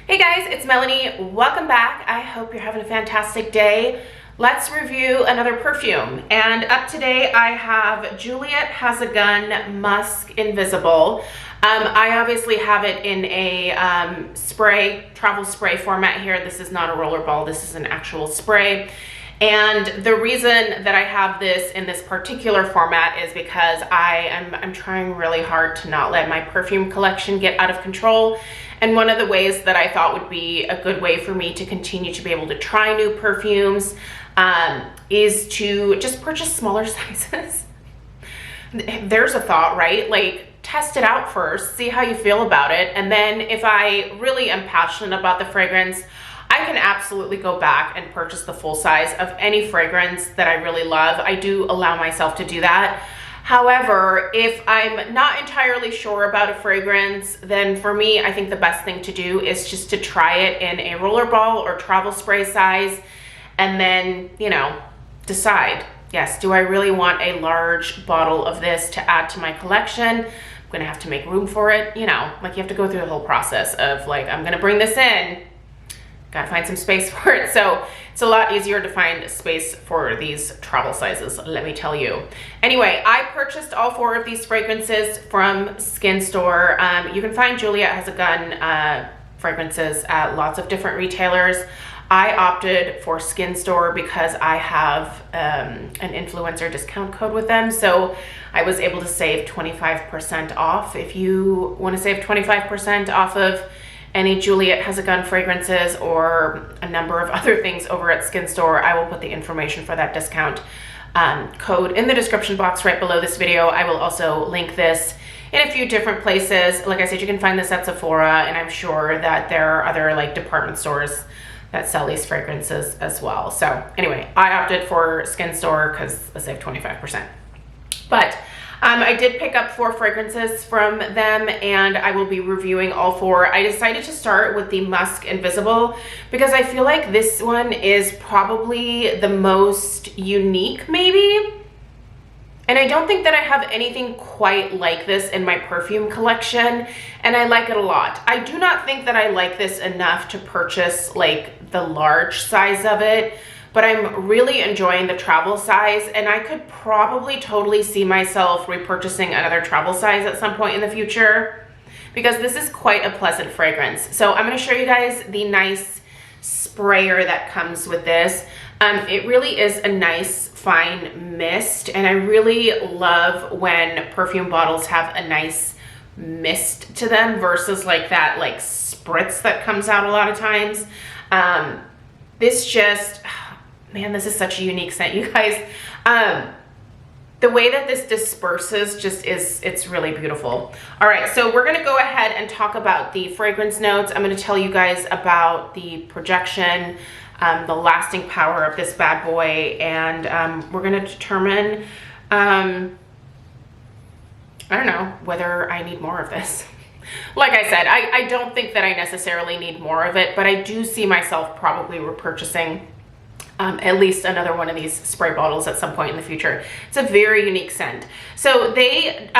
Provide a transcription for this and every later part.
Hey guys, it's Melanie. Welcome back. I hope you're having a fantastic day. Let's review another perfume. And up today I have Juliette Has a Gun Musc Invisible. I obviously have it in a travel spray format here. This is not a roller ball, this is an actual spray. And the reason that I have this in this particular format is because I'm trying really hard to not let my perfume collection get out of control. And one of the ways that I thought would be a good way for me to continue to be able to try new perfumes is to just purchase smaller sizes. There's a thought, right? Like, test it out first, see how you feel about it. And then if I really am passionate about the fragrance, I can absolutely go back and purchase the full size of any fragrance that I really love. I do allow myself to do that. However, if I'm not entirely sure about a fragrance, then for me, I think the best thing to do is just to try it in a rollerball or travel spray size, and then, you know, decide, yes, do I really want a large bottle of this to add to my collection? I'm gonna have to make room for it. You know, like, you have to go through the whole process of, like, I'm gonna bring this in, gotta find some space for it. So it's a lot easier to find space for these travel sizes, let me tell you. Anyway, I purchased all 4 of these fragrances from Skin Store. You can find Juliette Has a Gun fragrances at lots of different retailers. I opted for Skin Store because I have an influencer discount code with them. So I was able to save 25% off. If you wanna save 25% off of any Juliette Has a Gun fragrances or a number of other things over at Skin Store, I will put the information for that discount code in the description box right below this video. I will also link this in a few different places. Like I said, you can find this at Sephora, and I'm sure that there are other, like, department stores that sell these fragrances as well. So anyway, I opted for Skin Store because I saved 25%. But I did pick up 4 fragrances from them, and I will be reviewing all 4. I decided to start with the Musc Invisible because I feel like this one is probably the most unique, maybe. And I don't think that I have anything quite like this in my perfume collection, and I like it a lot. I do not think that I like this enough to purchase, like, the large size of it, but I'm really enjoying the travel size, and I could probably totally see myself repurchasing another travel size at some point in the future because this is quite a pleasant fragrance. So I'm gonna show you guys the nice sprayer that comes with this. It really is a nice fine mist, and I really love when perfume bottles have a nice mist to them versus like that, like, spritz that comes out a lot of times. This just, man, this is such a unique scent, you guys. The way that this disperses just it's really beautiful. All right, so we're gonna go ahead and talk about the fragrance notes. I'm gonna tell you guys about the projection, the lasting power of this bad boy, and we're gonna determine, I don't know, whether I need more of this. Like I said, I don't think that I necessarily need more of it, but I do see myself probably repurchasing at least another one of these spray bottles at some point in the future. It's a very unique scent. So they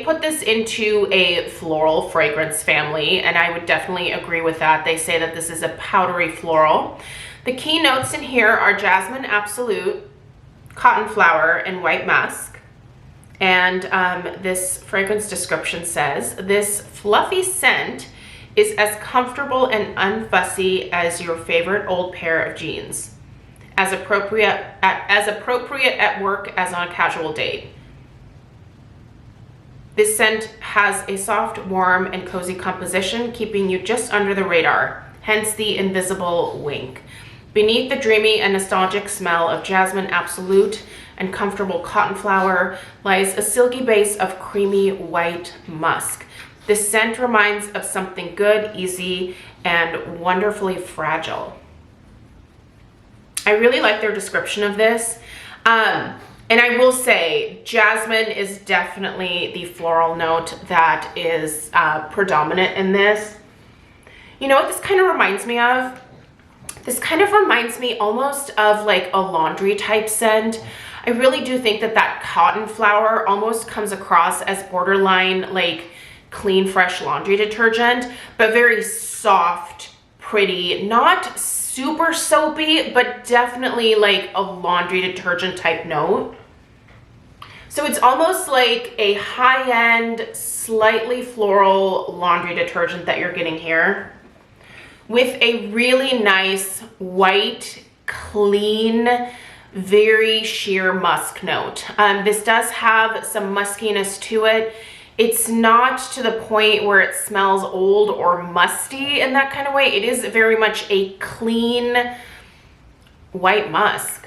put this into a floral fragrance family, and I would definitely agree with that. They say that this is a powdery floral. The key notes in here are jasmine absolute, cotton flower, and white musk. And this fragrance description says, this fluffy scent is as comfortable and unfussy as your favorite old pair of jeans. As appropriate at work as on a casual date. This scent has a soft, warm, and cozy composition, keeping you just under the radar, hence the invisible wink. Beneath the dreamy and nostalgic smell of jasmine absolute and comfortable cotton flower lies a silky base of creamy white musk. This scent reminds of something good, easy, and wonderfully fragile. I really like their description of this. And I will say, jasmine is definitely the floral note that is predominant in this. You know what this kind of reminds me of? This kind of reminds me almost of like a laundry type scent. I really do think that that cotton flower almost comes across as borderline like clean, fresh laundry detergent, but very soft, pretty, not super soapy, but definitely like a laundry detergent type note. So it's almost like a high-end, slightly floral laundry detergent that you're getting here with a really nice white, clean, very sheer musk note. This does have some muskiness to it. It's not to the point where it smells old or musty in that kind of way. It is very much a clean white musk.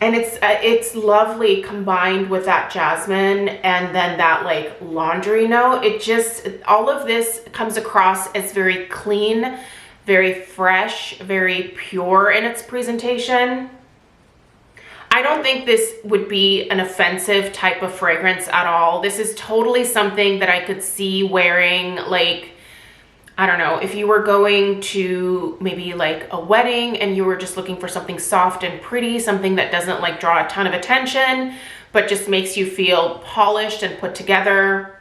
And it's lovely combined with that jasmine and then that like laundry note. It just, all of this comes across as very clean, very fresh, very pure in its presentation. I don't think this would be an offensive type of fragrance at all. This is totally something that I could see wearing, like, I don't know, if you were going to maybe like a wedding and you were just looking for something soft and pretty, something that doesn't like draw a ton of attention, but just makes you feel polished and put together.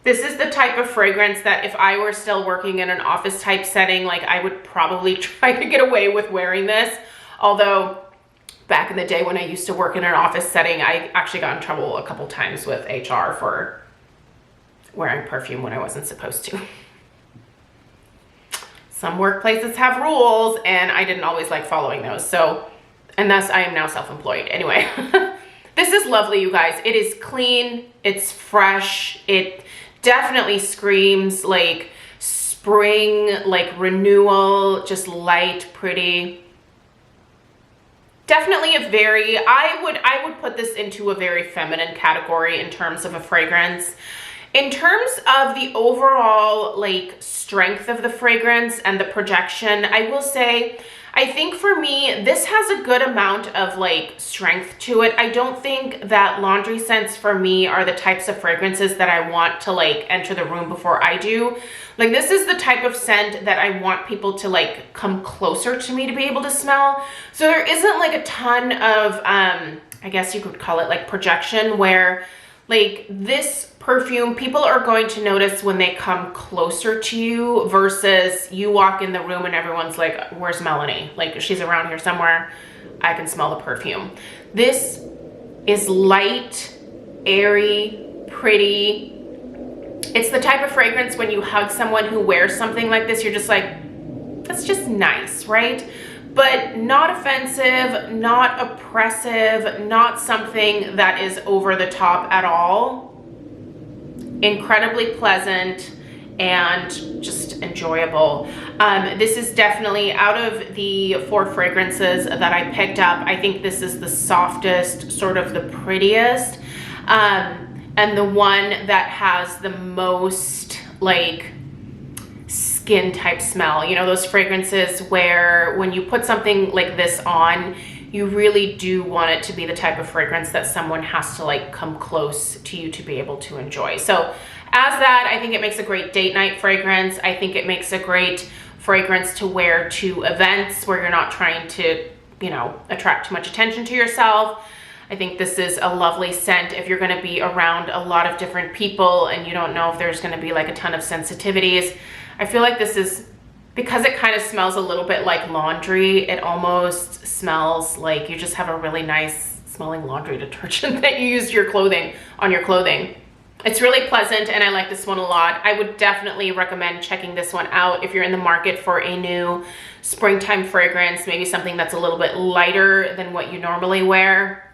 This is the type of fragrance that if I were still working in an office type setting, like I would probably try to get away with wearing this. Although back in the day when I used to work in an office setting, I actually got in trouble a couple times with HR for wearing perfume when I wasn't supposed to. Some workplaces have rules and I didn't always like following those. So, and thus I am now self-employed. Anyway, this is lovely, you guys. It is clean, it's fresh. It definitely screams like spring, like renewal, just light, pretty. Definitely a very, I would put this into a very feminine category in terms of a fragrance. In terms of the overall like strength of the fragrance and the projection, I will say, I think for me, this has a good amount of like strength to it. I don't think that laundry scents for me are the types of fragrances that I want to like enter the room before I do. Like this is the type of scent that I want people to like come closer to me to be able to smell. So there isn't like a ton of, I guess you could call it like projection, where like this perfume, people are going to notice when they come closer to you versus you walk in the room and everyone's like, where's Melanie? Like she's around here somewhere. I can smell the perfume. This is light, airy, pretty. It's the type of fragrance when you hug someone who wears something like this, you're just like, that's just nice, right? But not offensive, not oppressive, not something that is over the top at all. Incredibly pleasant and just enjoyable. This is definitely, out of the 4 fragrances that I picked up, I think this is the softest, sort of the prettiest, and the one that has the most like skin type smell. You know, those fragrances where when you put something like this on, you really do want it to be the type of fragrance that someone has to like come close to you to be able to enjoy. So as that, I think it makes a great date night fragrance. I think it makes a great fragrance to wear to events where you're not trying to, you know, attract too much attention to yourself. I think this is a lovely scent if you're going to be around a lot of different people and you don't know if there's going to be like a ton of sensitivities. I feel like this is, because it kind of smells a little bit like laundry, it almost smells like you just have a really nice smelling laundry detergent that you use your clothing on your clothing. It's really pleasant and I like this one a lot. I would definitely recommend checking this one out if you're in the market for a new springtime fragrance, maybe something that's a little bit lighter than what you normally wear.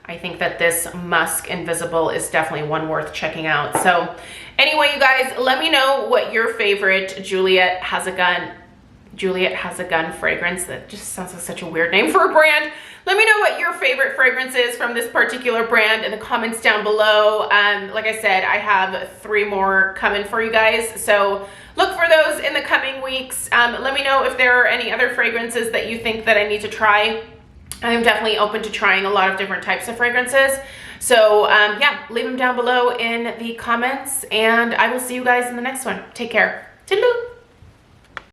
I think that this Musc Invisible is definitely one worth checking out. So anyway, you guys, let me know what your favorite Juliette Has a Gun fragrance, that just sounds like such a weird name for a brand. Let me know what your favorite fragrance is from this particular brand in the comments down below. Like I said, I have 3 more coming for you guys, so look for those in the coming weeks. Let me know if there are any other fragrances that you think that I need to try. I am definitely open to trying a lot of different types of fragrances. So yeah, leave them down below in the comments and I will see you guys in the next one. Take care. Toodaloo.